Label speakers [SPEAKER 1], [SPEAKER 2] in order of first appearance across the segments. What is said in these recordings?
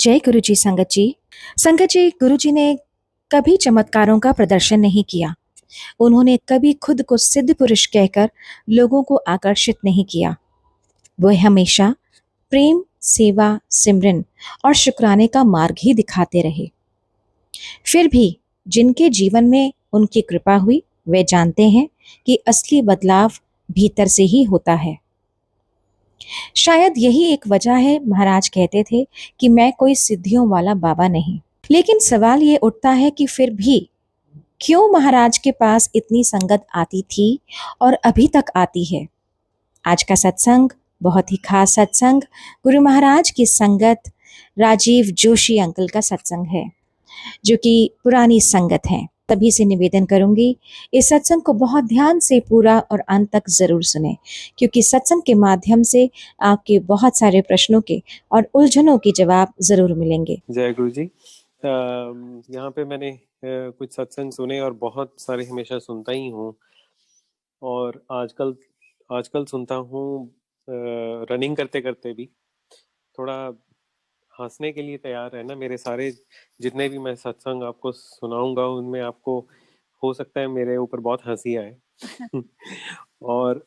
[SPEAKER 1] जय गुरु जी संगत जी। संगत जी, गुरु जी ने कभी चमत्कारों का प्रदर्शन नहीं किया। उन्होंने कभी खुद को सिद्ध पुरुष कहकर लोगों को आकर्षित नहीं किया। वह हमेशा प्रेम, सेवा, सिमरन और शुक्राने का मार्ग ही दिखाते रहे। फिर भी जिनके जीवन में उनकी कृपा हुई वे जानते हैं कि असली बदलाव भीतर से ही होता है। शायद यही एक वजह है महाराज कहते थे कि मैं कोई सिद्धियों वाला बाबा नहीं। लेकिन सवाल ये उठता है कि फिर भी क्यों महाराज के पास इतनी संगत आती थी और अभी तक आती है। आज का सत्संग बहुत ही खास सत्संग, गुरु महाराज की संगत राजीव जोशी अंकल का सत्संग है, जो कि पुरानी संगत है। तभी से निवेदन करूंगी इस सत्संग को बहुत ध्यान से पूरा और अंत तक जरूर सुने, क्योंकि सत्संग के माध्यम से आपके बहुत सारे प्रश्नों के और उलझनों के जवाब जरूर मिलेंगे।
[SPEAKER 2] जय गुरु जी। यहाँ पे मैंने कुछ सत्संग सुने और बहुत सारे हमेशा सुनता ही हूँ, और आजकल सुनता हूँ रनिंग करते करते भी। थोड़ा हंसने के लिए तैयार रहना, मेरे सारे जितने भी मैं सत्संग आपको सुनाऊंगा उनमें आपको हो सकता है मेरे ऊपर बहुत हंसी आए। और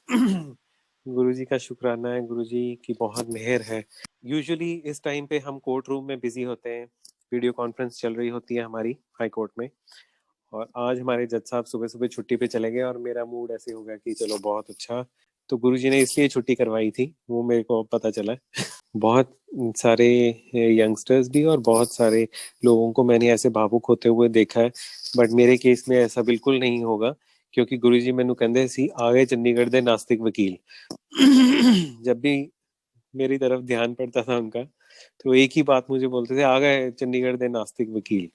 [SPEAKER 2] गुरुजी का शुक्राना है, गुरुजी की बहुत मेहर है। यूजुअली इस टाइम पे हम कोर्ट रूम में बिजी होते हैं, वीडियो कॉन्फ्रेंस चल रही होती है हमारी हाई कोर्ट में, और आज हमारे जज साहब सुबह सुबह छुट्टी पे चले गए और मेरा मूड ऐसे हो गया कि चलो बहुत अच्छा, तो गुरुजी ने इसलिए छुट्टी करवाई थी वो मेरे को पता चला। बहुत सारे यंगस्टर्स भी और बहुत सारे लोगों को मैंने ऐसे भावुक होते हुए देखा है, बट मेरे केस में ऐसा बिल्कुल नहीं होगा, क्योंकि गुरुजी मैनू कहंदे सी आ गए चंडीगढ़ दे नास्तिक वकील। जब भी मेरी तरफ ध्यान पड़ता था उनका तो एक ही बात मुझे बोलते थे, आ गए चंडीगढ़ दे नास्तिक वकील।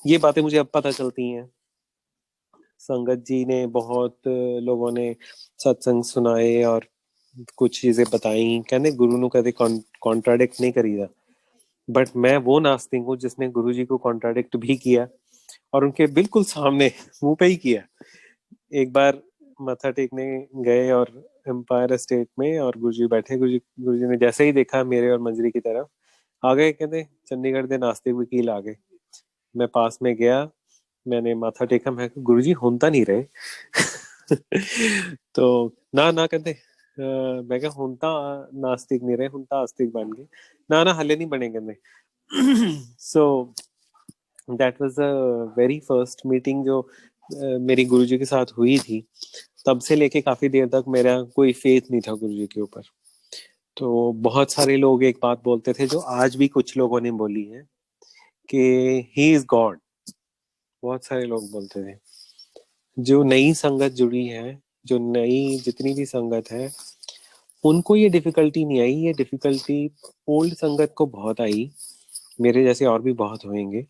[SPEAKER 2] ये बातें मुझे अब पता चलती हैं। संगत जी ने बहुत लोगों ने सत्संग सुनाए और कुछ चीजें बताई, कहने गुरु नु कदे कॉन्ट्राडिक्ट नहीं करीदा, बट मैं वो नास्तिक हूँ जिसने गुरु जी को कॉन्ट्राडिक्ट भी किया और उनके बिल्कुल सामने मुंह पे ही किया। एक बार मत्था टेकने गए और एम्पायर स्टेट में, और गुरुजी बैठे, गुरुजी ने जैसे ही देखा मेरे और मंजरी की तरफ, आ गए, कहते चंडीगढ़ दे नास्तिक वकील आ गए। मैं पास में गया, मैंने माथा टेका, मैं गुरुजी होंदा नहीं रहे। तो ना ना कहते मैं क्या होंदा नास्तिक नहीं रहे, होंदा आस्तिक बन गए, ना ना हले नहीं बने कहते। So that was a very first meeting जो मेरी गुरुजी के साथ हुई थी। तब से लेके काफी देर तक मेरा कोई फेथ नहीं था गुरुजी के ऊपर। तो बहुत सारे लोग एक बात बोलते थे जो आज भी कुछ लोगों ने बोली है कि ही इज गॉड। बहुत सारे लोग बोलते थे। जो नई संगत जुड़ी है, जो नई जितनी भी संगत है, उनको ये डिफिकल्टी नहीं आई। ये डिफिकल्टी ओल्ड संगत को बहुत आई, मेरे जैसे और भी बहुत होंगे।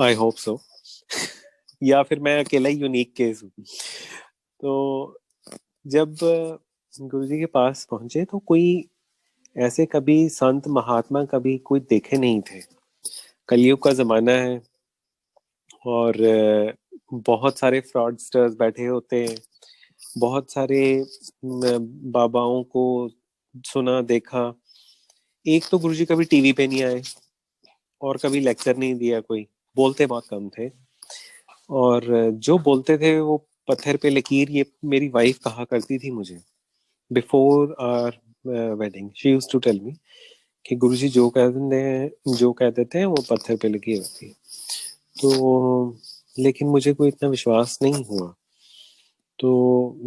[SPEAKER 2] I hope so. या फिर मैं अकेला ही यूनिक केस हूँ। तो जब गुरुजी के पास पहुंचे तो कोई ऐसे कभी संत महात्मा कभी कोई देखे नहीं थे। कलयुग का जमाना है और बहुत सारे फ्रॉडस्टर्स बैठे होते हैं। बहुत सारे बाबाओं को सुना देखा। एक तो गुरुजी कभी टीवी पे नहीं आए और कभी लेक्चर नहीं दिया, कोई बोलते बहुत कम थे, और जो बोलते थे वो पत्थर पे लकीर। ये मेरी वाइफ कहा करती थी मुझे before our wedding. She used to tell me कि गुरुजी जो कह देते हैं वो पत्थर पे लकीर होती है। तो लेकिन मुझे कोई इतना विश्वास नहीं हुआ। तो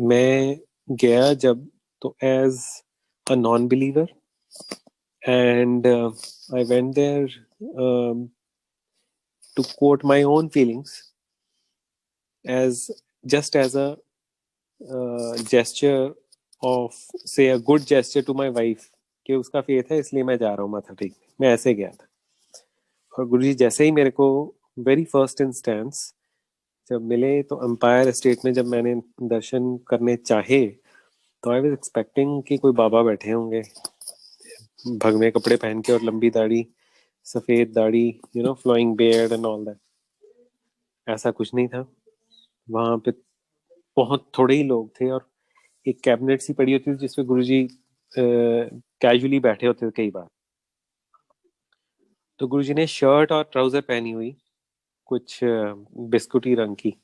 [SPEAKER 2] मैं गया जब, तो as a non believer, and I went there to quote my own feelings as just as a gesture of, say, a good gesture to my wife, कि उसका फेथ है इसलिए मैं जा रहा हूँ माथा टेकने। मैं ऐसे गया था, और गुरुजी जैसे ही मेरे को वेरी फर्स्ट इंस्टेंस जब मिले, तो एम्पायर स्टेट में जब मैंने दर्शन करने चाहे तो आई वाज एक्सपेक्टिंग कि कोई बाबा बैठे होंगे भगवे कपड़े पहन के और लंबी दाढ़ी, सफेद दाढ़ी, flowing beard and all that. ऐसा कुछ नहीं था वहां पे। बहुत थोड़े ही लोग थे और एक कैबिनेट सी पड़ी होती थी जिसपे गुरुजी कैजुअली बैठे होते थे कई बार। तो गुरुजी ने शर्ट और ट्राउजर पहनी हुई, कुछ बिस्कुटी रंग की,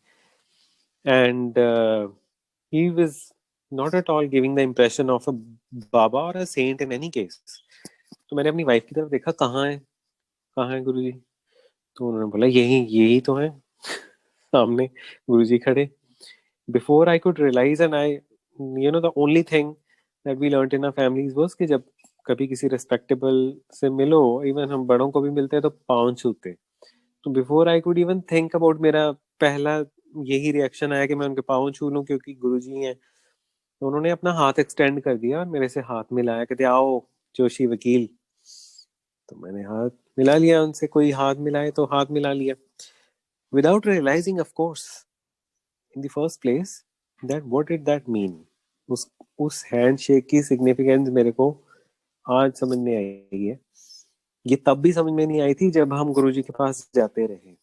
[SPEAKER 2] and he was not at all giving the impression of a baba और a saint in any case. तो मैंने अपनी वाइफ की तरफ देखा, कहाँ है गुरुजी? तो उन्होंने बोला यही यही तो है सामने गुरुजी खड़े। Before I could realise, and I, you know, the only thing that we learned in our families was कि जब कभी किसी रिस्पेक्टेबल से मिलो, इवन हम बड़ों को भी मिलते हैं, तो पाँव छूते। तो before I could even think about, मेरा पहला यही रिएक्शन आया कि मैं उनके पाँव छू लूं क्योंकि गुरुजी हैं। तो उन्होंने अपना हाथ एक्सटेंड कर दिया और मेरे से हाथ मिलाया, कहते आओ जोशी वकील। तो मैंने हाथ मिला लिया उनसे, कोई हाथ मिलाए तो हाथ मिला लिया, without realising of course in the first place that what did that mean. उस हैंडशेक की सिग्निफिकेंस मेरे को आज समझ में आई है। ये तब भी समझ में नहीं आई थी जब हम गुरुजी के पास जाते रहे।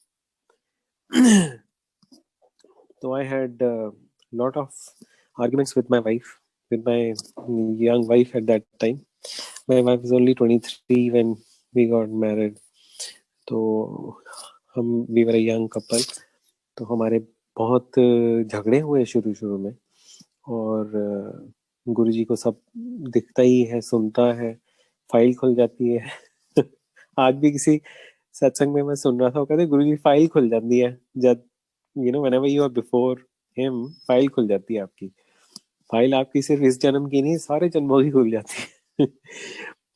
[SPEAKER 2] So I had a lot of arguments with my wife, with my young wife at that time. My wife was only 23 when we got married. तो हम we were a young couple. तो हमारे बहुत झगड़े हुए शुरू शुरू में, और गुरुजी को सब दिखता ही है, सुनता है, फाइल खुल जाती है। आज भी किसी सत्संग में मैं सुन रहा था, वो कहते गुरुजी फाइल खुल जाती है जब, you know, whenever you are before him, file खुल जाती है आपकी। फाइल आपकी सिर्फ इस जन्म की नहीं, सारे जन्मों की खुल जाती है।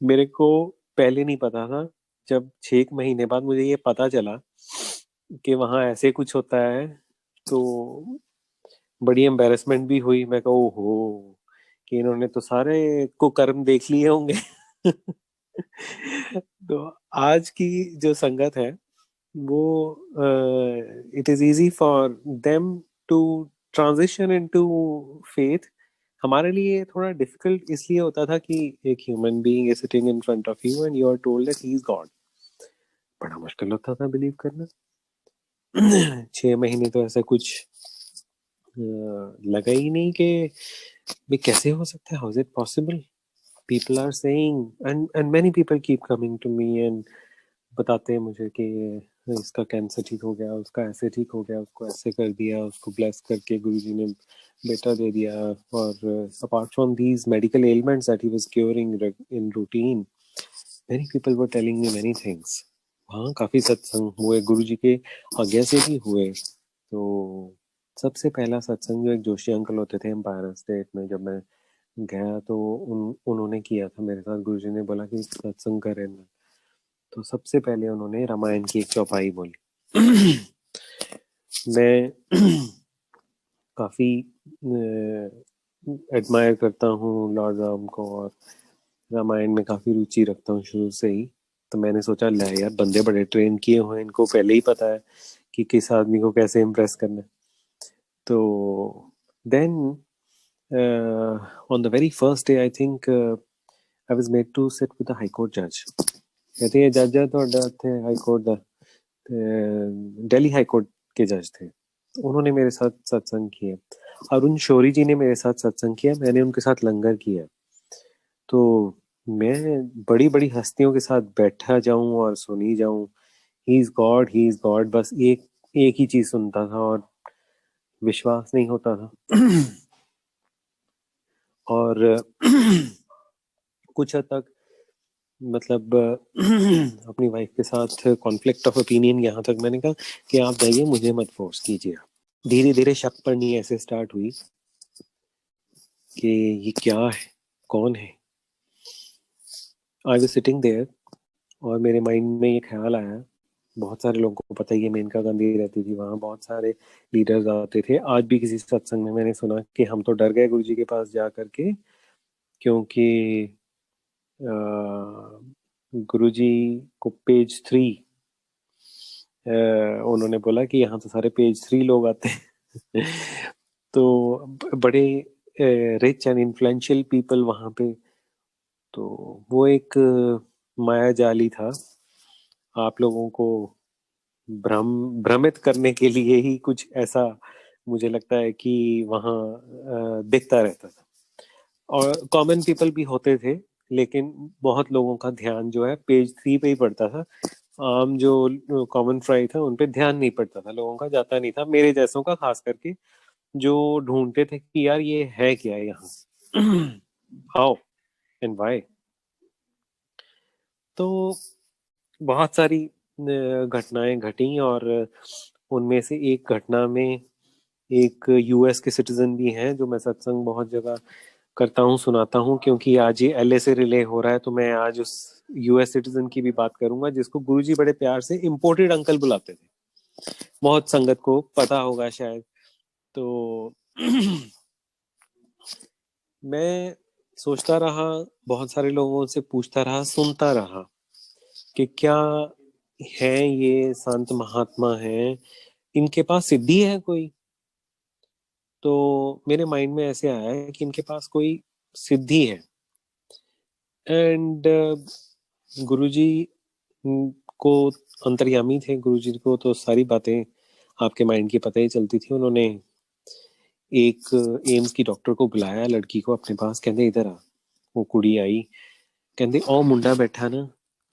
[SPEAKER 2] मेरे को पहले नहीं पता था, जब 6 महीने बाद मुझे ये पता चला कि वहां ऐसे कुछ होता है, तो बड़ी एम्बेरसमेंट भी हुई। मैं कहा ओहो, कि इन्होंने तो सारे कुकर्म देख लिए होंगे। तो आज की जो संगत है वो, it is easy for them to transition into faith. हमारे लिए थोड़ा डिफिकल्ट इसलिए होता था कि एक human being is sitting in front of you and you are told that he is God. बड़ा मुश्किल होता था बिलीव करना। 6 महीने तो ऐसा कुछ लगा ही नहीं कि भाई कैसे हो सकता है, how is it possible. People are saying, and many people keep coming to me and बताते हैं मुझे कि इसका कैंसर ठीक हो गया, उसका ऐसे ठीक हो गया, उसको ऐसे कर दिया, उसको ब्लेस करके गुरुजी ने बेटा दे दिया। और apart from these medical elements that he was curing in routine, many people were telling me many things. हाँ, काफी सत्संग हुए गुरुजी के आज्ञा से भी हुए। तो सबसे पहला सत्संग जो एक जोशी अंकल होते थे एम्पायर स्टेट में, जब मैं गया तो उन्होंने किया था मेरे साथ। गुरुजी ने बोला कि सत्संग करें ना, तो सबसे पहले उन्होंने रामायण की एक चौपाई बोली। मैं काफी एडमायर करता हूँ लॉर्ड राम को, और रामायण में काफी रुचि रखता हूँ शुरू से ही। तो मैंने सोचा ले यार, बंदे बड़े ट्रेन किए हुए हैं, इनको पहले ही पता है कि किस आदमी को कैसे इम्प्रेस करना है। तो then on the very first day I think I was made to sit with the high court जज। कहते हैं जज तो थे high court the Delhi high court के जज थे। तो उन्होंने मेरे साथ सत्संग किया। अरुण शौरी जी ने मेरे साथ सत्संग किया, मैंने उनके साथ लंगर किया। तो मैं बड़ी बड़ी हस्तियों के साथ बैठा जाऊं और सुनी जाऊं, ही is God, he is God, बस एक एक ही चीज सुनता था और विश्वास नहीं होता था। और कुछ हद तक मतलब अपनी वाइफ के साथ कॉन्फ्लिक्ट ऑफ ओपिनियन यहाँ तक मैंने कहा कि आप जाइए, मुझे मत फोर्स कीजिए। धीरे धीरे शक पड़नी ऐसे स्टार्ट हुई कि ये क्या है, कौन है। आई वाज सिटिंग देयर और मेरे माइंड में ये ख्याल आया, बहुत सारे लोगों को पता ही है मेनका गांधी रहती थी वहाँ, बहुत सारे लीडर्स आते थे। आज भी किसी सत्संग में मैंने सुना कि हम तो डर गए गुरुजी के पास जा करके, क्योंकि गुरुजी को पेज 3 उन्होंने बोला कि यहाँ तो सारे पेज 3 लोग आते हैं। तो बड़े रिच एंड इन्फ्लुएंशियल पीपल वहाँ पे। तो वो एक माया जाली था, आप लोगों को भ्रमित करने के लिए ही कुछ ऐसा मुझे लगता है कि वहाँ दिखता रहता था। और कॉमन पीपल भी होते थे, लेकिन बहुत लोगों का ध्यान जो है पेज 3 पे ही पड़ता था। आम जो कॉमन फ्राई था उन पे ध्यान नहीं पड़ता था लोगों का, जाता नहीं था, मेरे जैसों का खास करके, जो ढूंढते थे कि यार ये है क्या यहाँ, हाउ एंड व्हाई। तो बहुत सारी घटनाएं घटी, और उनमें से एक घटना में एक यूएस के सिटीजन भी हैं, जो मैं सत्संग बहुत जगह करता हूँ, सुनाता हूँ, क्योंकि आज ये एलए से रिले हो रहा है, तो मैं आज उस यूएस सिटीजन की भी बात करूंगा, जिसको गुरुजी बड़े प्यार से इम्पोर्टेड अंकल बुलाते थे। बहुत संगत को पता होगा शायद। तो मैं सोचता रहा, बहुत सारे लोगों से पूछता रहा, सुनता रहा कि क्या है ये संत महात्मा हैं, इनके पास सिद्धि है कोई। तो मेरे माइंड में ऐसे आया है कि इनके पास कोई सिद्धि है। एंड गुरुजी को अंतर्यामी थे, गुरुजी को तो सारी बातें आपके माइंड की पता ही चलती थी। उन्होंने एक एम्स की डॉक्टर को बुलाया, लड़की को अपने पास, कहते इधर आ। वो कुड़ी आई, कहते ओ मुंडा बैठा ना,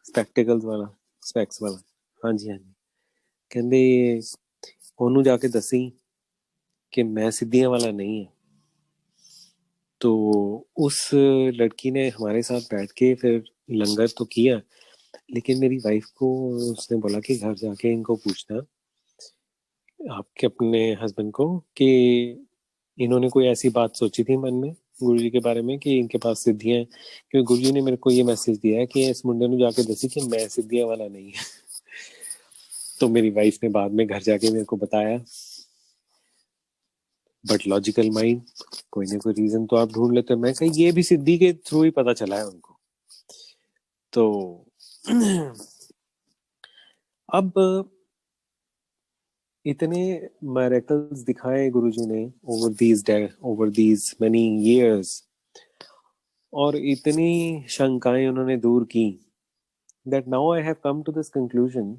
[SPEAKER 2] स्पेक्टिकल्स वाला, स्पेक्स वाला, हाँ जी हाँ जी, कहते ओनू जाके दसी कि मैं सिद्धियां वाला नहीं है। तो उस लड़की ने हमारे साथ बैठ के फिर लंगर तो किया, लेकिन मेरी वाइफ को उसने बोला कि घर जाके इनको पूछना, आपके अपने हस्बैंड को, कि इन्होंने कोई ऐसी बात सोची थी मन में गुरुजी के बारे में कि इनके पास सिद्धियां हैं। क्योंकि गुरुजी ने मेरे को ये मैसेज दिया है कि इस मुंडे ने जाके दसी कि मैं सिद्धियां वाला नहीं है। तो मेरी वाइफ ने बाद में घर जाके मेरे को बताया, बट लॉजिकल माइंड कोई ना कोई रीजन तो आप ढूंढ लेते हैं। मैं कहीं ये भी सिद्धि के थ्रू ही पता चला है उनको। तो अब इतने मैरेकल्स दिखाए गुरुजी ने ओवर दीज मेनी इयर्स, और इतनी शंकाएं उन्होंने दूर की, that now I have come to this conclusion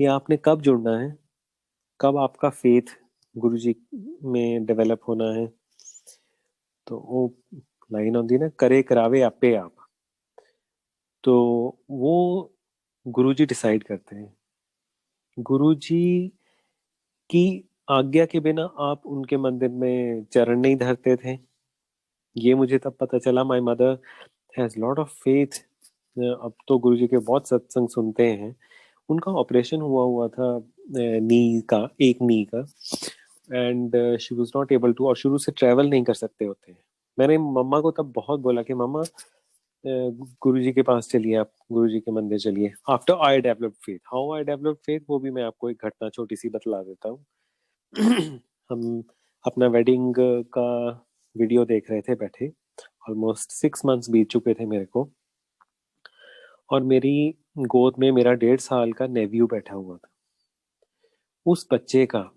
[SPEAKER 2] कि आपने कब जुड़ना है, कब आपका फेथ गुरुजी में डेवलप होना है। तो वो लाइन होती है ना, करे करावे आपे आप। तो वो गुरुजी डिसाइड करते हैं। गुरुजी की आज्ञा के बिना आप उनके मंदिर में चरण नहीं धरते थे। ये मुझे तब पता चला। My mother has lot of faith. अब तो गुरुजी के बहुत सत्संग सुनते हैं। उनका ऑपरेशन हुआ हुआ था नी का, एक नी का, and she was not able to, और शुरू से ट्रैवल नहीं कर सकते होते हैं। मैंने मम्मा को तब बहुत बोला कि मम्मा गुरुजी के पास चलिए, आप गुरुजी के मंदिर चलिए। After I develop faith, how I develop faith, वो भी मैं आपको एक घटना छोटी सी बतला देता हूँ। हम अपना वेडिंग का वीडियो देख रहे थे बैठे। ऑलमोस्ट 6 मंथ्स बीत चुके थे मेरे को, और मेरी गोद में मेरा 1.5 साल का नेव्यू बैठा हुआ था। उस बच्चे का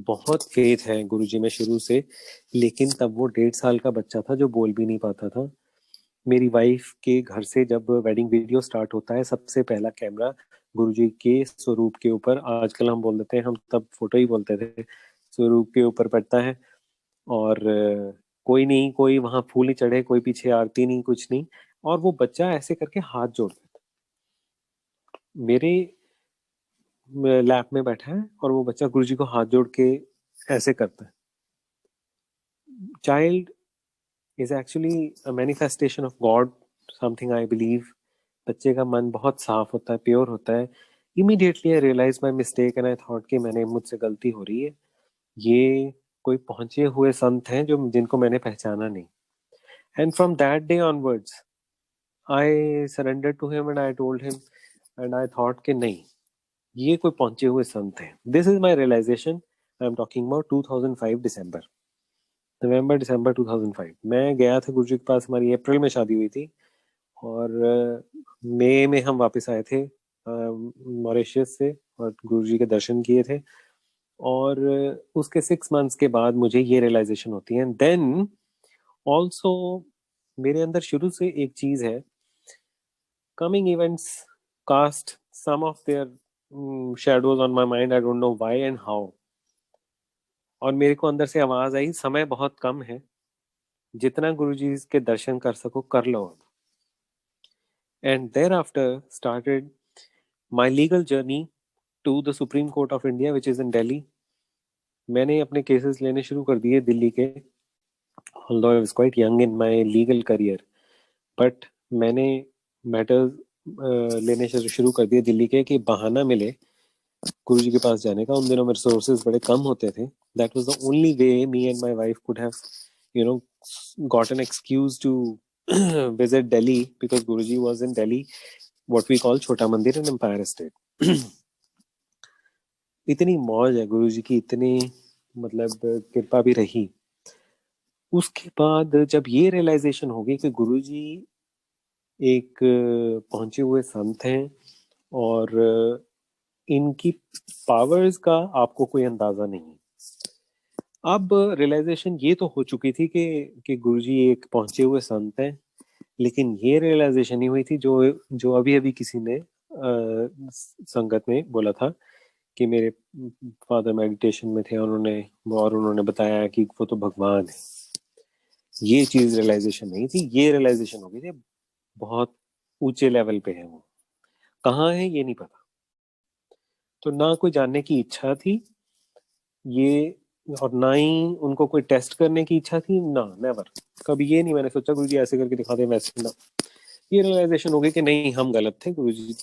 [SPEAKER 2] बहुत फेथ है गुरुजी में शुरू से, लेकिन तब वो 1.5 साल का बच्चा था जो बोल भी नहीं पाता था। मेरी वाइफ के घर से जब वेडिंग वीडियो स्टार्ट होता है, सबसे पहला कैमरा गुरुजी के स्वरूप के ऊपर, आजकल हम बोल देते हैं, हम तब फोटो ही बोलते थे, स्वरूप के ऊपर पड़ता है। और कोई नहीं, कोई वहां फूल नहीं चढ़े, कोई पीछे आरती नहीं, कुछ नहीं। और वो बच्चा ऐसे करके हाथ जोड़ देता, मेरे लैप में बैठा है, और वो बच्चा गुरुजी को हाथ जोड़ के ऐसे करता है। Child is actually a manifestation of God, something I believe. बच्चे का मन बहुत साफ होता है, प्योर होता है। Immediately I realise my mistake, and I thought कि मैंने, मुझसे गलती हो रही है। ये कोई पहुंचे हुए संत हैं जो, जिनको मैंने पहचाना नहीं। And from that day onwards I surrender to him, and I told him, and I thought कि नहीं, ये कोई पहुंचे हुए संत हैं। This is my realisation. I am talking about 2005 December, November December 2005। मैं गया था गुरुजी के पास, हमारी अप्रैल में शादी हुई थी, और मई में हम वापस आए थे मॉरिशस से, और गुरुजी के दर्शन किए थे। और उसके 6 मंथ्स के बाद मुझे ये रियलाइजेशन होती है। देन ऑल्सो मेरे अंदर शुरू से एक चीज है, coming events cast some of their shadows on my mind, I don't know why and how. और मेरे को अंदर से आवाज आई, समय बहुत कम है, जितना गुरुजी के दर्शन कर सको कर लो अब। And thereafter started my legal journey to the Supreme Court of India, which is in Delhi. मैंने अपने केसेस लेने शुरू कर दिए दिल्ली के, although I was quite young in my legal career, but मैंने मैटर्स लेने शुरू कर दिए दिल्ली के कि बहाना मिले गुरुजी के पास जाने का. उन दिनों में रिसोर्सेज बड़े कम होते थे. That was the only way me and my wife could have got an excuse to visit Delhi, because Guruji was in Delhi, what we call Chota Mandir in Empire State. इतनी मौज है गुरुजी की, इतनी मतलब कृपा भी रही. उसके बाद जब ये रियलाइजेशन होगी कि गुरुजी एक पहुंचे हुए संत हैं और इनकी पावर्स का आपको कोई अंदाजा नहीं. अब रियलाइजेशन ये तो हो चुकी थी कि गुरुजी एक पहुंचे हुए संत हैं, लेकिन ये रियलाइजेशन नहीं हुई थी जो जो अभी अभी किसी ने संगत में बोला था कि मेरे फादर मेडिटेशन में थे और उन्होंने बताया कि वो तो भगवान है. ये चीज रियलाइजेशन नहीं थी. ये रियलाइजेशन हो गई थी बहुत ऊंचे लेवल पे है. वो कहाँ है ये नहीं पता, तो ना कोई जानने की इच्छा थी ये, और ना ही उनको कोई टेस्ट करने की इच्छा थी. ना, नेवर, कभी ये नहीं मैंने सोचा गुरुजी ऐसे करके दिखा दे वैसे. ना, ये रियलाइजेशन हो गई कि नहीं, हम गलत थे, गुरुजी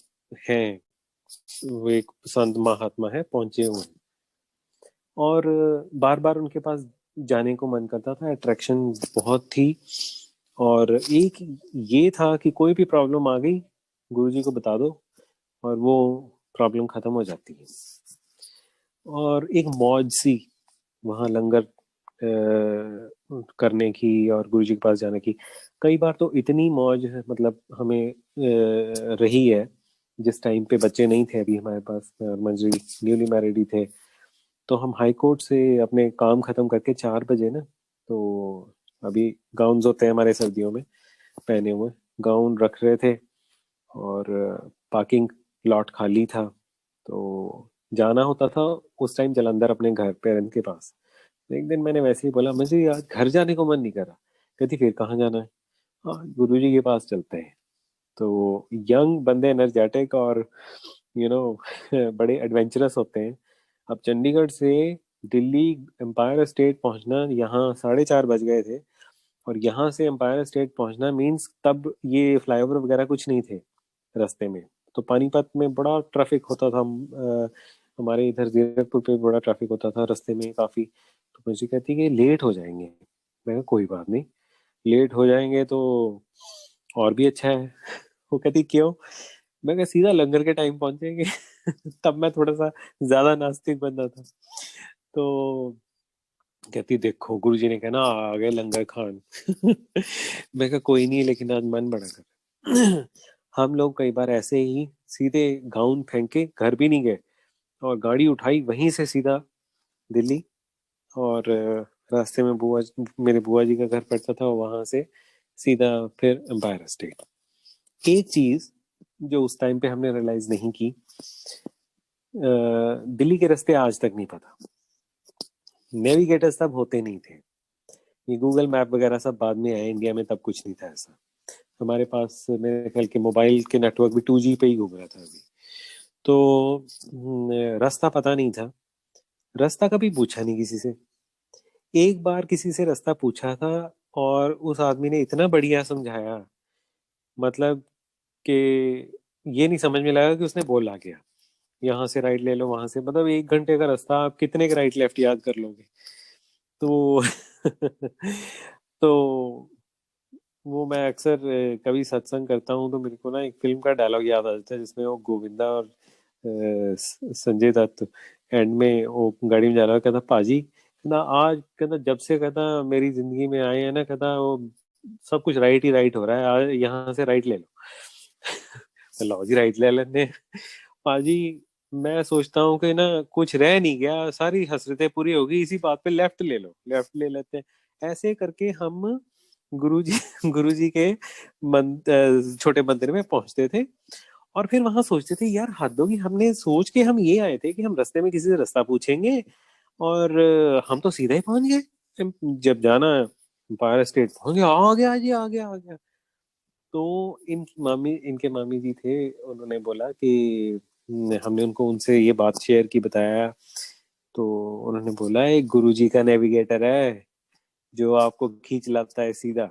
[SPEAKER 2] हैं, वो एक संत महात्मा है, पहुंचे हुए. और बार बार उनके पास जाने को मन करता था, अट्रैक्शन बहुत थी. और एक ये था कि कोई भी प्रॉब्लम आ गई गुरुजी को बता दो और वो प्रॉब्लम खत्म हो जाती है. और एक मौज सी वहाँ लंगर करने की और गुरुजी के पास जाने की. कई बार तो इतनी मौज मतलब हमें रही है, जिस टाइम पे बच्चे नहीं थे अभी हमारे पास, मंजरी न्यूली मैरिड ही थे, तो हम हाई कोर्ट से अपने काम खत्म करके 4 बजे ना, तो अभी गाउन्स होते हैं हमारे सर्दियों में पहने हुए, गाउन रख रहे थे और पार्किंग लॉट खाली था, तो जाना होता था उस टाइम जलंधर अपने घर पेरेंट्स के पास. एक दिन मैंने वैसे ही बोला, मुझे आज घर जाने को मन नहीं कर रहा. कहती फिर कहाँ जाना है? हाँ, गुरुजी के पास चलते हैं. तो यंग बंदे एनर्जेटिक और यू नो बड़े एडवेंचरस होते हैं. अब चंडीगढ़ से दिल्ली एम्पायर स्टेट पहुंचना, यहाँ 4:30 बज गए थे, और यहाँ से एम्पायर स्टेट पहुंचना मीन्स, तब ये फ्लाईओवर वगैरह कुछ नहीं थे रास्ते में. तो पानीपत में बड़ा ट्रैफिक होता था. हमारे इधर जीरकपुर पे बड़ा ट्रैफिक होता था रास्ते में काफी. तो मुझे कहती कि लेट हो जाएंगे. मैं कहा कोई बात नहीं, लेट हो जाएंगे तो और भी अच्छा है. वो कहती क्यों? मैं कहा सीधा लंगर के टाइम पहुंचेंगे. तब मैं थोड़ा सा ज्यादा नास्तिक बंदा था. तो कहती देखो गुरुजी ने कहना आ गए लंगर खान. मैं कहा कोई नहीं, लेकिन आज मन बड़ा कर. हम लोग कई बार ऐसे ही सीधे गाउन फेंक के घर भी नहीं गए, और गाड़ी उठाई वहीं से सीधा दिल्ली. और रास्ते में मेरे बुआ जी का घर पड़ता था, वहां से सीधा फिर एम्पायर स्टेट. एक चीज जो उस टाइम पे हमने रियलाइज नहीं की, दिल्ली के रास्ते आज तक नहीं पता. नेविगेटर्स तब होते नहीं थे, ये गूगल मैप वगैरह सब बाद में आए इंडिया में, तब कुछ नहीं था ऐसा. हमारे पास मेरे ख्याल के मोबाइल के नेटवर्क भी 2G पे ही घूम रहा था अभी. तो रास्ता पता नहीं था. रास्ता कभी पूछा नहीं किसी से. एक बार किसी से रास्ता पूछा था, और उस आदमी ने इतना बढ़िया समझाया, मतलब कि ये नहीं समझ में लगा कि उसने बोला क्या. यहाँ से राइट ले लो, वहां से, मतलब 1 घंटे का रास्ता आप कितने के राइट लेफ्ट याद कर लोगे. तो तो वो मैं अक्सर कभी सत्संग करता हूँ तो मेरे को ना एक फिल्म का डायलॉग याद आ जाता है, जिसमें वो गोविंदा और संजय दत्त एंड में वो गाड़ी में जा रहा है, कहता पाजी, कहता आज, कहता जब से, कहता मेरी जिंदगी में आए हैं ना, कहता वो सब कुछ राइट ही राइट हो रहा है, आज यहाँ से राइट ले लो. तो लो जी राइट ले लेते हैं. पाजी, मैं सोचता हूँ कि ना कुछ रह नहीं गया, सारी हसरतें पूरी हो गई, इसी बात पे लेफ्ट ले लो, लेफ्ट ले लेते हैं. ऐसे करके हम गुरुजी गुरुजी के छोटे मंदिर में पहुंचते थे. और फिर वहां सोचते थे यार हद होगी, हमने सोच के हम ये आए थे कि हम रास्ते में किसी से रास्ता पूछेंगे, और हम तो सीधा ही पहुंच गए. जब जाना एम्पायर स्टेट पहुंच गया, आ गया जी, आ गया आ गया. तो इनके मामी जी थे, उन्होंने बोला कि हमने उनसे ये बात शेयर की, बताया। तो उन्होंने बोला एक गुरुजी का नेविगेटर है जो आपको खींच लाता है सीधा।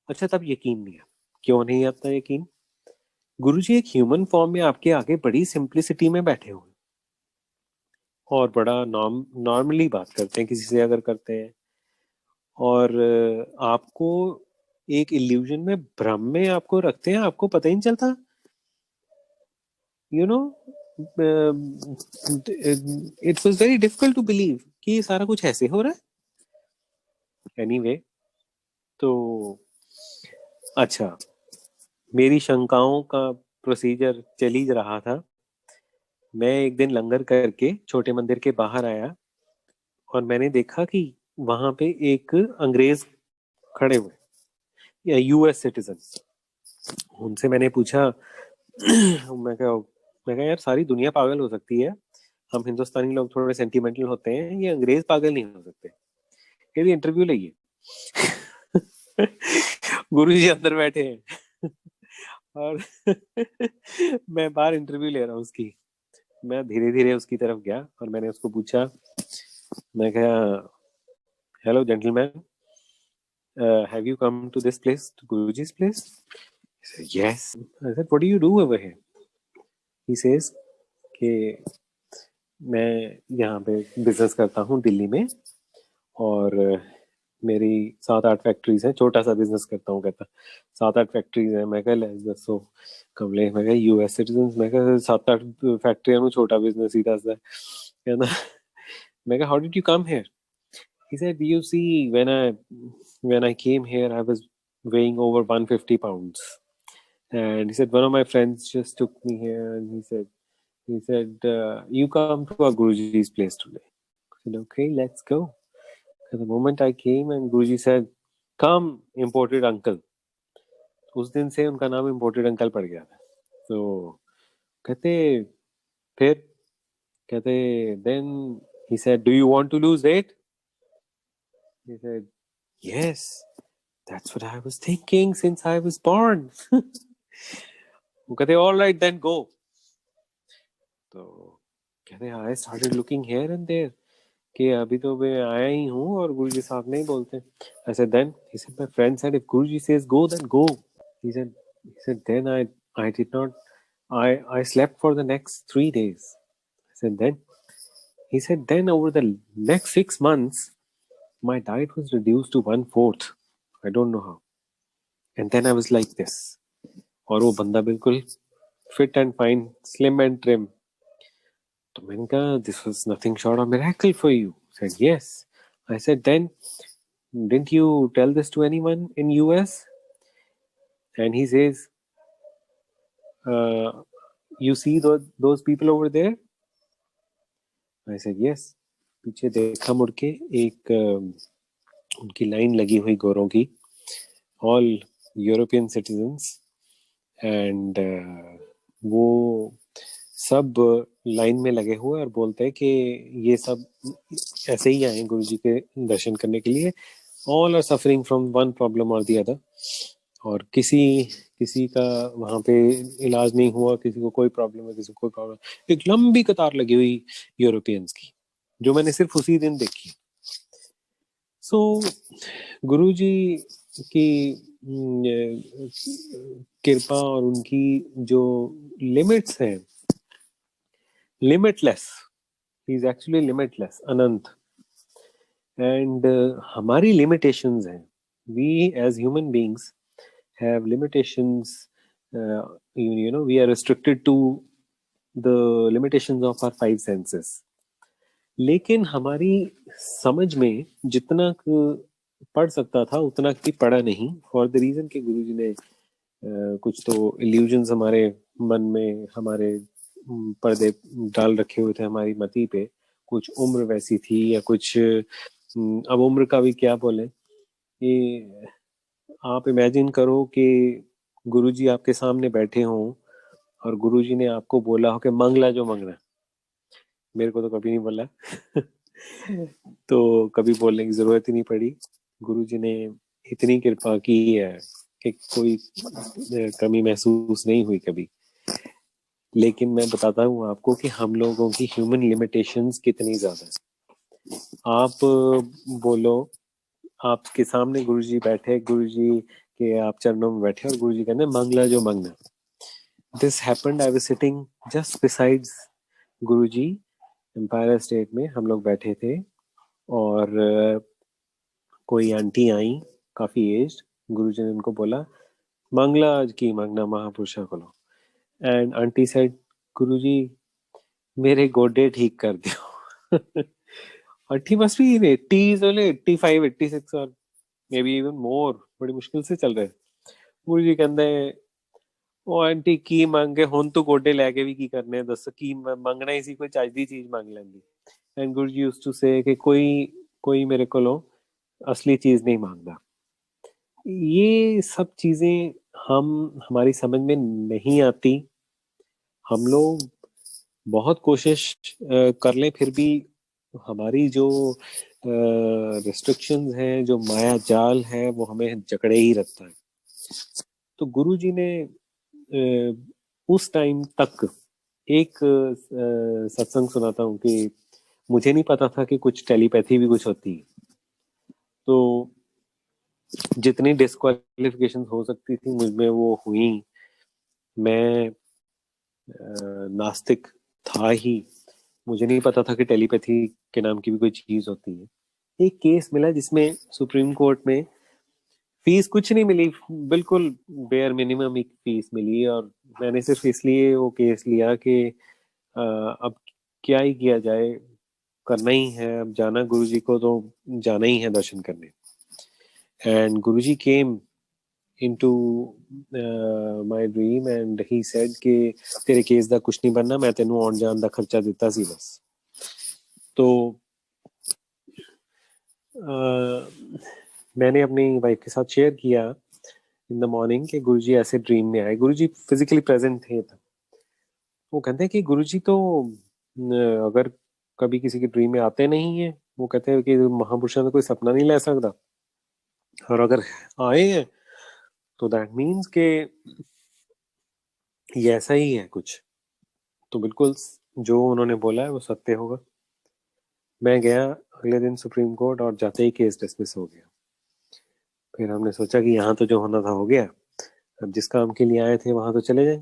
[SPEAKER 2] अच्छा, तब यकीन नहीं है। क्यों नहीं आता यकीन? गुरुजी एक ह्यूमन फॉर्म में आपके आगे बड़ी सिंप्लिसिटी में बैठे हुए और बड़ा नॉर्मली बात करते हैं किसी से अगर करते हैं, और आपको एक इल्यूजन में, भ्रम में आपको रखते हैं, आपको पता ही नहीं चलता। You know, it was very difficult to believe कि ये सारा कुछ ऐसे हो रहा है। एनीवे, तो अच्छा, मेरी शंकाओं का प्रोसीजर चल ही रहा था। मैं एक दिन लंगर करके छोटे मंदिर के बाहर आया और मैंने देखा कि वहां पे एक अंग्रेज खड़े हुए, या यूएस सिटीजन। उनसे मैंने पूछा मैं कहा यार, सारी दुनिया पागल हो सकती है, हम हिंदुस्तानी लोग थोड़े सेंटिमेंटल होते हैं, ये अंग्रेज पागल नहीं हो सकते। ये इंटरव्यू लिए गुरु जी अंदर बैठे हैं और मैं बाहर इंटरव्यू ले रहा हूँ उसकी। मैं धीरे धीरे उसकी तरफ गया और मैंने उसको पूछा, मैं कहा, hello gentleman, have you come to this place, to Guruji's place? He said, yes. I said, what do you do over here? He says कि मैं यहाँ पे बिजनेस करता हूँ दिल्ली में, और मेरी 7-8 फैक्ट्रीज हैं, छोटा सा बिजनेस करता हूँ। कहता 7-8 फैक्ट्रीज हैं। मैं कहा दसो कमले, मैं कहा यूएस सिटीजन, मैं कहा 7-8 फैक्ट्रियां ਨੂੰ छोटा बिजनेस ही दसदा है। कहना, मैं कहा, how did you come here? He said, you see, when I came here, I was weighing over 150 pounds. And he said, one of my friends just took me here, and he said, you come to our Guruji's place today. I said, okay, let's go. And the moment I came, and Guruji said, come, imported uncle. उस दिन से उनका नाम imported uncle पड़ गया था। तो कहते, फिर कहते, then he said, do you want to lose weight? He said, yes. That's what I was thinking since I was born. वो कहते, all right, then go. तो कहते, I started looking here and there कि अभी तो मैं आया ही हूँ और गुरुजी साहब नहीं बोलते। I said, then he said, my friend said, if Guruji says go, then go. He said, then I did not. I slept for the next 3 days. I said, then he said, then over the next 6 months, my diet was reduced to 1/4. I don't know how. And then I was like this. और वो बंदा बिल्कुल fit and fine, slim and trim. तो मैंने कहा, this was nothing short of miracle for you. He said, yes. I said, then didn't you tell this to anyone in US? And he says, you see those people over there? I said, yes. पीछे देखा मुड़ के, एक उनकी line लगी हुई गोरों की, ऑल यूरोपियन सिटीजन्स, एंड वो सब लाइन में लगे हुए और बोलते हैं कि ये सब ऐसे ही आए गुरुजी के दर्शन करने के लिए। All are suffering from one problem और दी अदर, और किसी का वहां पे इलाज नहीं हुआ, किसी को कोई प्रॉब्लम है, किसी को कोई प्रॉब्लम। एक लंबी कतार लगी हुई यूरोपियंस की, जो मैंने सिर्फ उसी दिन देखी। सो गुरुजी की कृपा और उनकी जो लिमिट्स हैं, limitless, he is actually limitless, अनंत। एंड हमारी लिमिटेशंस हैं, we as human beings have limitations. We are restricted to the limitations of our 5 senses. लेकिन हमारी समझ में जितना पढ़ सकता था उतना की पढ़ा नहीं, फॉर द रीजन कि गुरुजी ने कुछ तो इल्यूजन्स हमारे मन में, हमारे पर्दे डाल रखे हुए थे हमारी मति पे। कुछ उम्र वैसी थी, या कुछ अब उम्र का भी क्या बोले। ये आप इमेजिन करो कि गुरुजी आपके सामने बैठे हों और गुरुजी ने आपको बोला हो कि मांगला जो मांगना। मेरे को तो कभी नहीं बोला तो कभी बोलने की जरूरत ही नहीं पड़ी। गुरुजी ने इतनी कृपा की है कि कोई कमी महसूस नहीं हुई कभी। लेकिन मैं बताता हूँ आपको कि हम लोगों की ह्यूमन लिमिटेशंस कितनी ज्यादा है। आप बोलो, आपके सामने गुरुजी बैठे, गुरुजी के आप चरणों में बैठे और गुरुजी कहते मंगला जो मंगना। This happened, I was sitting just besides Guruji, Empire State में हम लोग बैठे थे। और कोई आंटी आई, काफी एज्ड। गुरुजी ने उनको बोला मंगला की मंगना महापुरुषा को लो। एंड आंटी सेड गुरुजी मेरे गोडे ठीक कर दियो। Aunty must be in 80s, only 85 86 और मे बी इवन मोर, बड़ी मुश्किल से चल रहे। गुरु जी कहते ਉਹ ਆਂਟੀ ਕੀ ਮੰਗੇ ਹੁਣ ਤੂੰ ਗੋਡੇ ਲੈ ਕੇ ਵੀ ਕੀ ਕਰਨੇ ਦੱਸ ਕੀ ਮੰਗਣਾ ਹੀ ਸੀ ਕੋਈ ਚੱਜ ਦੀ ਚੀਜ਼ ਮੰਗ ਲੈਂਦੀ। And Guru ji used to से कि कोई कोई मेरे को असली चीज नहीं मांगता। ये सब चीजें हम हमारी समझ में नहीं आती। हम लोग बहुत कोशिश कर लें फिर भी हमारी जो रिस्ट्रिक्शंस हैं, जो माया जाल है, वो हमें जकड़े ही रखता है। तो गुरु जी ने उस टाइम तक एक सत्संग सुनाता हूँ कि मुझे नहीं पता था कि कुछ टेलीपैथी भी कुछ होती है। तो जितनी डिस्क्वालिफिकेशन हो सकती थी मुझमें वो हुई। मैं नास्तिक था ही, मुझे नहीं पता था कि टेलीपैथी के नाम की भी कोई चीज होती है। एक केस मिला जिसमें सुप्रीम कोर्ट में फीस कुछ नहीं मिली, बिल्कुल बेयर मिनिमम एक फीस मिली। और मैंने सिर्फ इसलिए वो केस लिया कि अब क्या ही किया जाए, करना ही है, अब जाना गुरुजी को तो जाना ही है दर्शन करने। And Guruji came into my dream and he said कि तेरे केस ਦਾ ਕੁਛ ਨਹੀਂ ਬਣਨਾ, ਮੈਂ ਤੈਨੂੰ ਆਉਣ ਜਾਣ ਦਾ ਖਰਚਾ ਦਿੱਤਾ ਸੀ ਬਸ। तो मैंने अपनी वाइफ के साथ शेयर किया इन द मॉर्निंग कि गुरुजी ऐसे ड्रीम में आए। गुरुजी फिजिकली प्रेजेंट थे तब। वो कहते हैं कि गुरुजी तो अगर कभी किसी के ड्रीम में आते नहीं है, वो कहते हैं कि महापुरुषों ने कोई सपना नहीं ले सकता, और अगर आए हैं तो दैट मीन्स के ये ऐसा ही है कुछ। तो बिल्कुल जो उन्होंने बोला है वो सत्य होगा। मैं गया अगले दिन सुप्रीम कोर्ट और जाते ही केस डिसमिस हो गया। फिर हमने सोचा कि यहाँ तो जो होना था हो गया, अब जिस काम के लिए आए थे वहां तो चले जाए।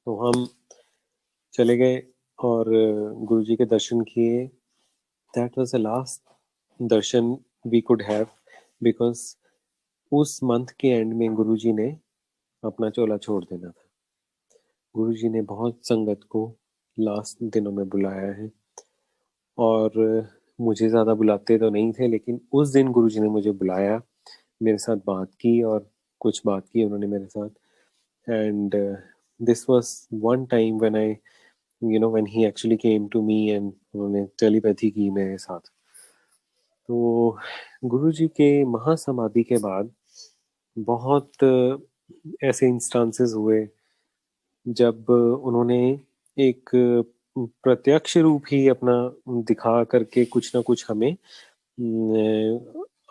[SPEAKER 2] तो हम चले गए और गुरुजी के दर्शन किए। That was the last darshan we could have, because उस मंथ के एंड में गुरुजी ने अपना चोला छोड़ देना था। गुरुजी ने बहुत संगत को लास्ट दिनों में बुलाया है, और मुझे ज़्यादा बुलाते तो नहीं थे, लेकिन उस दिन गुरुजी ने मुझे बुलाया, मेरे साथ बात की, और कुछ बात की उन्होंने मेरे साथ। And this was one time when I when he actually came to me and उन्होंने टेलीपैथी की मेरे साथ। तो गुरुजी के महासमाधि के बाद बहुत ऐसे इंस्टांसेस हुए जब उन्होंने एक प्रत्यक्ष रूप ही अपना दिखा करके कुछ ना कुछ हमें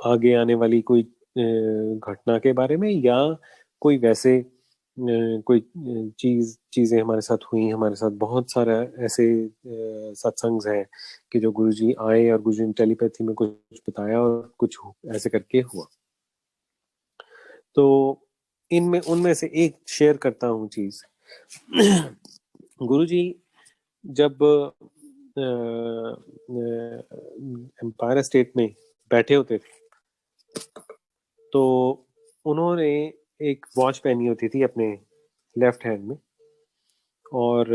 [SPEAKER 2] आगे आने वाली कोई घटना के बारे में, या कोई वैसे कोई चीजें हमारे साथ हुई। हमारे साथ बहुत सारा ऐसे सत्संग है कि जो गुरुजी आए और गुरुजी ने टेलीपैथी में कुछ बताया और कुछ ऐसे करके हुआ। तो इनमें उनमें से एक शेयर करता हूँ चीज। गुरुजी जब एम्पायर स्टेट में बैठे होते थे तो उन्होंने एक वॉच पहनी होती थी अपने लेफ्ट हैंड में, और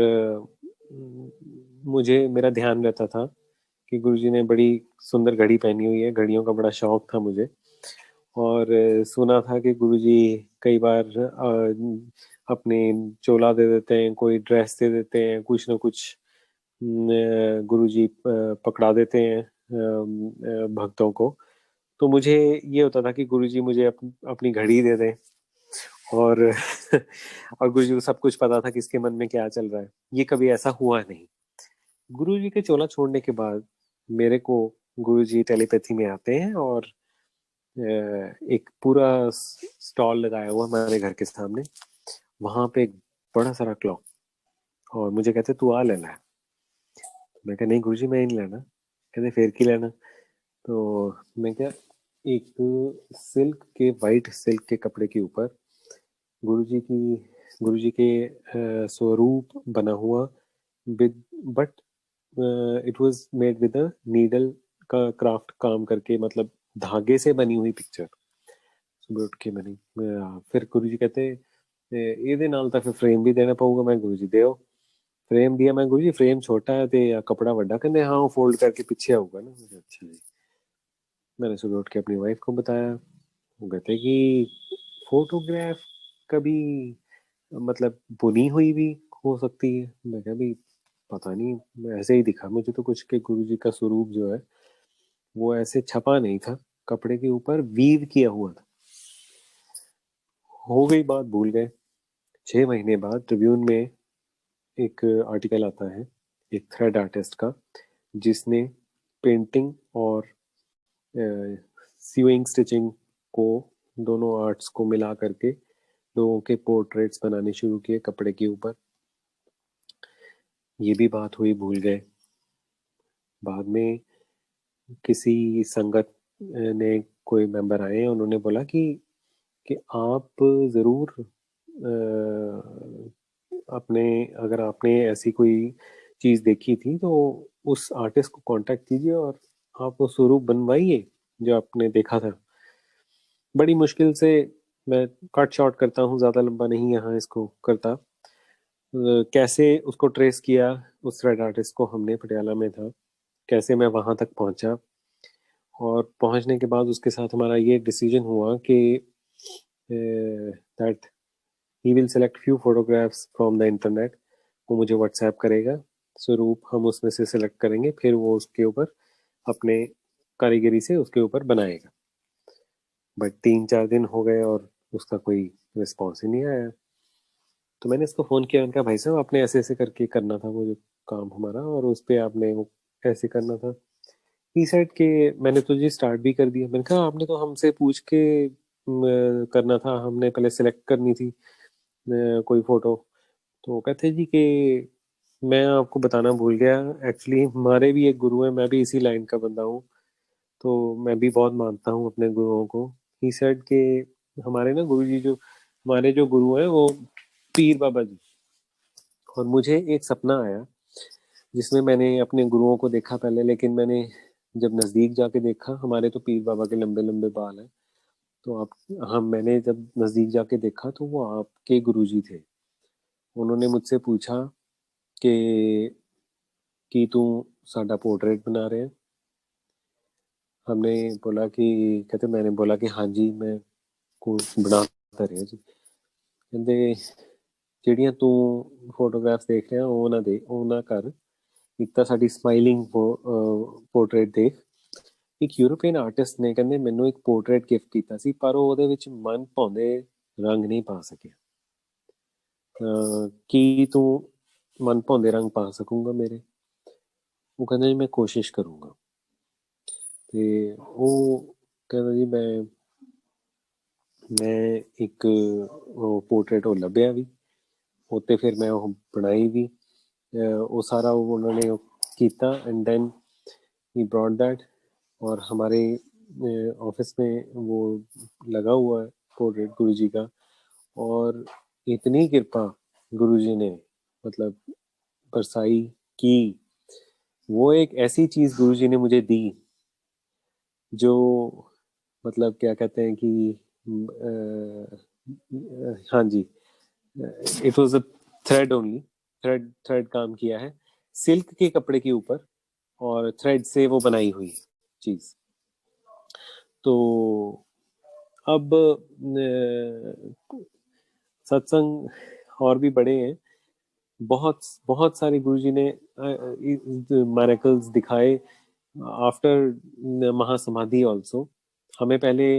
[SPEAKER 2] मुझे मेरा ध्यान रहता था कि गुरुजी ने बड़ी सुंदर घड़ी पहनी हुई है। घड़ियों का बड़ा शौक था मुझे, और सुना था कि गुरुजी कई बार अपने चोला दे देते हैं, कोई ड्रेस दे देते हैं, कुछ ना कुछ गुरुजी पकड़ा देते हैं भक्तों को। तो मुझे ये होता था कि गुरुजी मुझे अपनी घड़ी दे दें, और और गुरुजी को सब कुछ पता था किसके मन में क्या चल रहा है। ये कभी ऐसा हुआ नहीं। गुरुजी के चोला छोड़ने के बाद मेरे को गुरुजी टेलीपैथी में आते हैं और एक पूरा स्टॉल लगाया हुआ हमारे घर के सामने, वहां पे एक बड़ा सारा क्लॉक, और मुझे कहते तू आ लेना है। मैं कहा नहीं गुरुजी मैं नहीं लेना। कहते फिर की लेना। तो मैं क्या, एक सिल्क के, वाइट सिल्क के कपड़े के ऊपर गुरुजी की, गुरुजी के स्वरूप बना हुआ, with, but it was made with a needle का क्राफ्ट काम करके, मतलब धागे से बनी हुई पिक्चर सुबह उठ के मैंने। फिर गुरुजी कहते ਇਹਦੇ ਨਾਲ ਤਾਂ ਫਿਰ ਫਰੇਮ ਵੀ ਦੇਣਾ ਪਊਗਾ। मैं गुरुजी ਦਿਓ। फ्रेम दिया। मैं गुरुजी फ्रेम छोटा है ਤੇ कपड़ा ਵੱਡਾ। कहते हाँ वो फोल्ड करके पीछे आऊगा ना। मैंने अच्छा जी। मैंने सुबह उठ के अपनी वाइफ को बताया। वो कहते कि फोटोग्राफ कभी, मतलब बुनी हुई भी हो सकती है। मैं कहा भी पता नहीं, ऐसे ही दिखा मुझे तो कुछ के गुरुजी का स्वरूप जो है वो ऐसे छपा नहीं था, कपड़े के ऊपर वीव किया हुआ था। हो गई बात, भूल गए। 6 महीने बाद ट्रिब्यून में एक आर्टिकल आता है एक थ्रेड आर्टिस्ट का, जिसने पेंटिंग और सीविंग स्टिचिंग को, दोनों आर्ट्स को मिला करके लोगों के पोर्ट्रेट्स बनाने शुरू किए कपड़े के ऊपर। ये भी बात हुई, भूल गए। बाद में किसी संगत ने कोई मेंबर आए, उन्होंने बोला कि आप ज़रूर अपने, अगर आपने ऐसी कोई चीज़ देखी थी तो उस आर्टिस्ट को कांटेक्ट कीजिए और आप वो स्वरूप बनवाइए जो आपने देखा था। बड़ी मुश्किल से, मैं कट शॉर्ट करता हूँ, ज़्यादा लंबा नहीं यहाँ इसको करता। कैसे उसको ट्रेस किया, उस रेड आर्टिस्ट को, हमने पटियाला में था, कैसे मैं वहां तक पहुंचा, और पहुंचने के बाद उसके साथ हमारा ये डिसीजन हुआ कि that he will select few photographs from the internet. वो मुझे व्हाट्सएप करेगा स्वरूप, हम उसमें से सिलेक्ट करेंगे, फिर वो उसके ऊपर अपने कारीगरी से उसके ऊपर बनाएगा। बट 3-4 दिन हो गए और उसका कोई रिस्पॉन्स ही नहीं आया। तो मैंने इसको फ़ोन किया, मैंने कहा भाई साहब आपने ऐसे ऐसे करके करना था वो जो काम हमारा, और उस पे आपने वो ऐसे करना था। ई साइड के मैंने तो जी स्टार्ट भी कर दिया। मैंने कहा आपने तो हमसे पूछ के करना था, हमने पहले सेलेक्ट करनी थी कोई फोटो। तो वो कहते जी कि मैं आपको बताना भूल गया, एक्चुअली हमारे भी एक गुरु है, मैं भी इसी लाइन का बंदा हूँ, तो मैं भी बहुत मानता हूँ अपने गुरुओं को। ही सेड के हमारे ना गुरु जी, जो हमारे जो गुरु हैं वो पीर बाबा जी। और मुझे एक सपना आया जिसमें मैंने अपने गुरुओं को देखा पहले, लेकिन मैंने जब नज़दीक जाके देखा, हमारे तो पीर बाबा के लंबे लंबे बाल हैं, तो आप, हम, मैंने जब नज़दीक जाके देखा तो वो आपके गुरुजी थे। उन्होंने मुझसे पूछा कि तू साडा पोर्ट्रेट बना रहे हैं। हमने बोला कि, कहते, मैंने बोला कि हाँ जी मैं को बना ਰਿਹਾ ਜੀ। ਕਹਿੰਦੇ ਜਿਹੜੀਆਂ ਤੂੰ ਫੋਟੋਗ੍ਰਾਫਸ ਦੇਖ ਰਿਹਾ ਉਹ ਨਾ ਦੇ, ਉਹ ਨਾ ਕਰ। ਇੱਕ ਤਾਂ ਸਾਡੀ ਸਮਾਈਲਿੰਗ ਪੋਰਟਰੇਟ ਦੇਖ। ਇੱਕ ਯੂਰਪੀਅਨ ਆਰਟਿਸਟ ਨੇ, ਕਹਿੰਦੇ, ਮੈਨੂੰ ਇੱਕ ਪੋਰਟਰੇਟ ਗਿਫਟ ਕੀਤਾ ਸੀ, ਪਰ ਉਹ ਉਹਦੇ ਵਿੱਚ ਮਨ ਭਾਉਂਦੇ ਰੰਗ ਨਹੀਂ ਪਾ ਸਕਿਆ। ਕੀ ਤੂੰ ਮਨ ਭਾਉਂਦੇ ਰੰਗ ਪਾ ਸਕੂੰਗਾ ਮੇਰੇ? ਉਹ ਕਹਿੰਦਾ ਜੀ ਮੈਂ ਕੋਸ਼ਿਸ਼ ਕਰੂੰਗਾ। ਤੇ ਉਹ ਕਹਿੰਦਾ ਜੀ ਮੈਂ ਇੱਕ ਉਹ ਪੋਰਟਰੇਟ ਉਹ ਲੱਭਿਆ ਵੀ, ਉੱਤੇ ਫਿਰ मैं ਉਹ ਬਣਾਈ भी। वो सारा वो उन्होंने किया, and then he brought that. और हमारे ऑफिस में वो लगा हुआ है पोर्ट्रेट गुरुजी का। और इतनी कृपा गुरुजी ने, मतलब, बरसाई की। वो एक ऐसी चीज गुरुजी ने मुझे दी जो, मतलब, क्या कहते हैं कि हाँ जी, it was a thread only. Thread काम किया है सिल्क के कपड़े के ऊपर, और थ्रेड से वो बनाई हुई चीज। तो अब सत्संग और भी बड़े हैं। बहुत बहुत सारे गुरुजी ने मिरेकल्स दिखाए आफ्टर महासमाधि ऑल्सो। हमें पहले,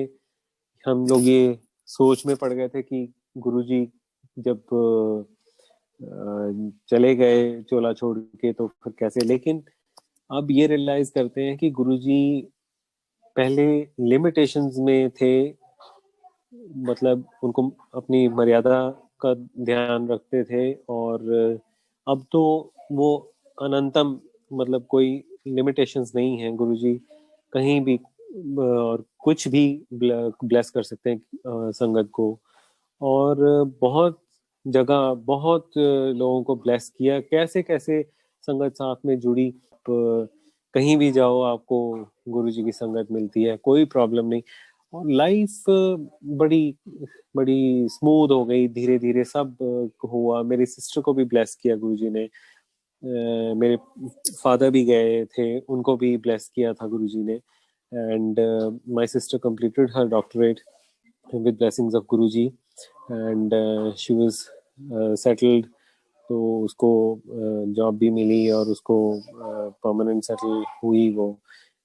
[SPEAKER 2] हम लोग ये सोच में पड़ गए थे कि गुरुजी जब चले गए चोला छोड़ के तो फिर कैसे, लेकिन अब ये रियलाइज करते हैं कि गुरुजी पहले लिमिटेशंस में थे, मतलब उनको अपनी मर्यादा का ध्यान रखते थे, और अब तो वो अनंतम, मतलब कोई लिमिटेशंस नहीं है। गुरुजी कहीं भी और कुछ भी ब्लेस कर सकते हैं संगत को। और बहुत जगह बहुत लोगों को ब्लेस किया, कैसे कैसे संगत साथ में जुड़ी। कहीं भी जाओ आपको गुरुजी की संगत मिलती है, कोई प्रॉब्लम नहीं। और लाइफ बड़ी बड़ी स्मूथ हो गई धीरे धीरे, सब हुआ। मेरी सिस्टर को भी ब्लेस किया गुरुजी ने। मेरे फादर भी गए थे, उनको भी ब्लेस किया था गुरुजी ने। And my sister completed her doctorate with blessings of Guruji, and she was settled. तो उसको जॉब भी मिली और उसको परमानेंट सेटल हुई वो।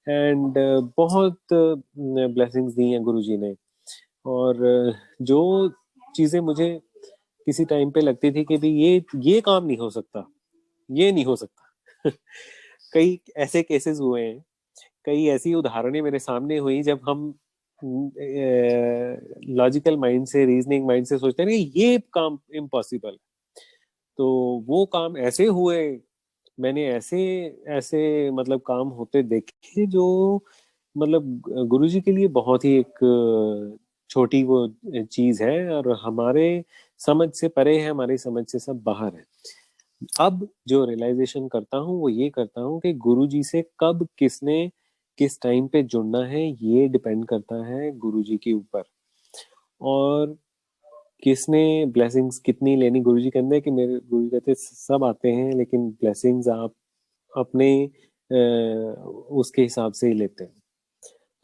[SPEAKER 2] एंड बहुत ब्लेसिंग्स दी हैं गुरुजी ने। और जो चीज़ें मुझे किसी टाइम पे लगती थी कि भी ये काम नहीं हो सकता, ये नहीं हो सकता। कई ऐसे केसेस हुए हैं, कई ऐसी उदाहरणें मेरे सामने हुई जब हम लॉजिकल माइंड से, रीजनिंग माइंड से सोचते हैं कि ये काम इम्पॉसिबल, तो वो काम ऐसे हुए। मैंने ऐसे ऐसे मतलब काम होते देखे जो मतलब गुरुजी के लिए बहुत ही एक छोटी वो चीज है, और हमारे समझ से परे है, हमारी समझ से सब बाहर है। अब जो रियलाइजेशन करता हूँ वो ये करता हूँ कि गुरुजी से कब किसने किस टाइम पे जुड़ना है, ये डिपेंड करता है गुरुजी के ऊपर। और किसने ब्लेसिंग्स कितनी लेनी, गुरुजी कहते हैं कि मेरे गुरुजी कहते हैं सब आते हैं, लेकिन ब्लेसिंग्स आप अपने उसके हिसाब से ही लेते हैं।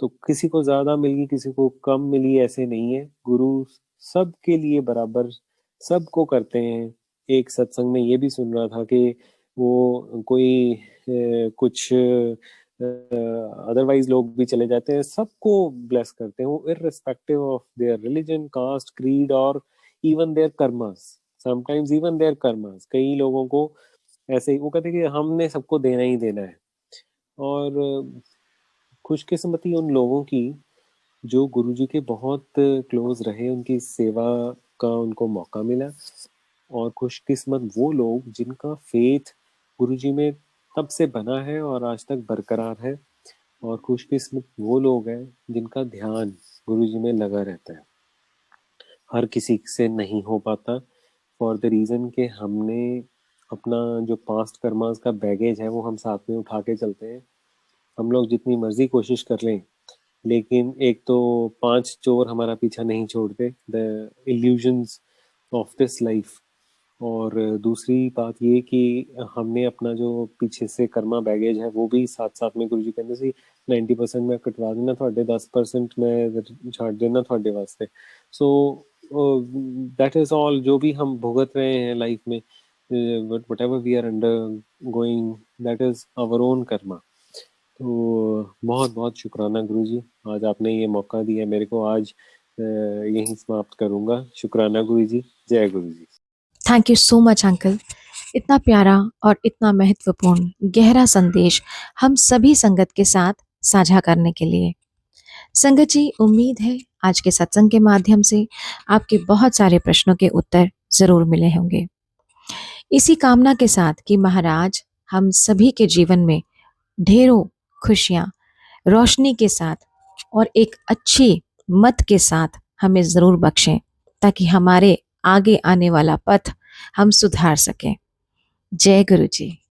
[SPEAKER 2] तो किसी को ज्यादा मिली, किसी को कम मिली, ऐसे नहीं है। गुरु सबके लिए बराबर सबको करते हैं। एक सत्संग में ये भी सुन रहा था कि वो कोई कुछ अदरवाइज लोग भी चले जाते हैं, सबको ब्लेस करते हैं वो, irrespective of their religion, caste, creed, और even their karmas. Sometimes even their karmas, कई लोगों को ऐसे ही वो कहते हैं कि हमने सबको देना ही देना है। और खुशकिस्मती उन लोगों की जो गुरुजी के बहुत क्लोज रहे, उनकी सेवा का उनको मौका मिला। और खुशकिस्मत वो लोग जिनका फेथ गुरुजी में तब से बना है और आज तक बरकरार है। और खुशकिस्मत वो लोग हैं जिनका ध्यान गुरुजी में लगा रहता है। हर किसी से नहीं हो पाता, फॉर द रीज़न कि हमने अपना जो पास्ट कर्मास का बैगेज है वो हम साथ में उठा के चलते हैं। हम लोग जितनी मर्जी कोशिश कर लें, लेकिन एक तो 5 चोर हमारा पीछा नहीं छोड़ते, the illusions of this life. और दूसरी बात ये कि हमने अपना जो पीछे से कर्मा बैगेज है वो भी साथ साथ में, गुरुजी कहते सी 90% मैं कटवा देना थोड़े, 10% मैं छाड़ देना थोड़े वास्ते। सो दैट इज ऑल जो भी हम भुगत रहे हैं लाइफ में, whatever we are undergoing, that is our own karma. तो बहुत बहुत शुक्राना गुरुजी, आज आपने ये मौका दिया मेरे को। आज यहीं समाप्त करूंगा। शुक्राना गुरुजी, जय Guruji.
[SPEAKER 1] Thank you so much uncle. इतना प्यारा और इतना महत्वपूर्ण गहरा संदेश हम सभी संगत के साथ साझा करने के लिए। संगत जी, उम्मीद है आज के सत्संग के माध्यम से आपके बहुत सारे प्रश्नों के उत्तर जरूर मिले होंगे। इसी कामना के साथ कि महाराज हम सभी के जीवन में ढेरों खुशियां, रोशनी के साथ और एक अच्छी मत के साथ हमें जरूर बख्शें, ताकि हमारे आगे आने वाला पथ हम सुधार सकें। जय गुरु जी।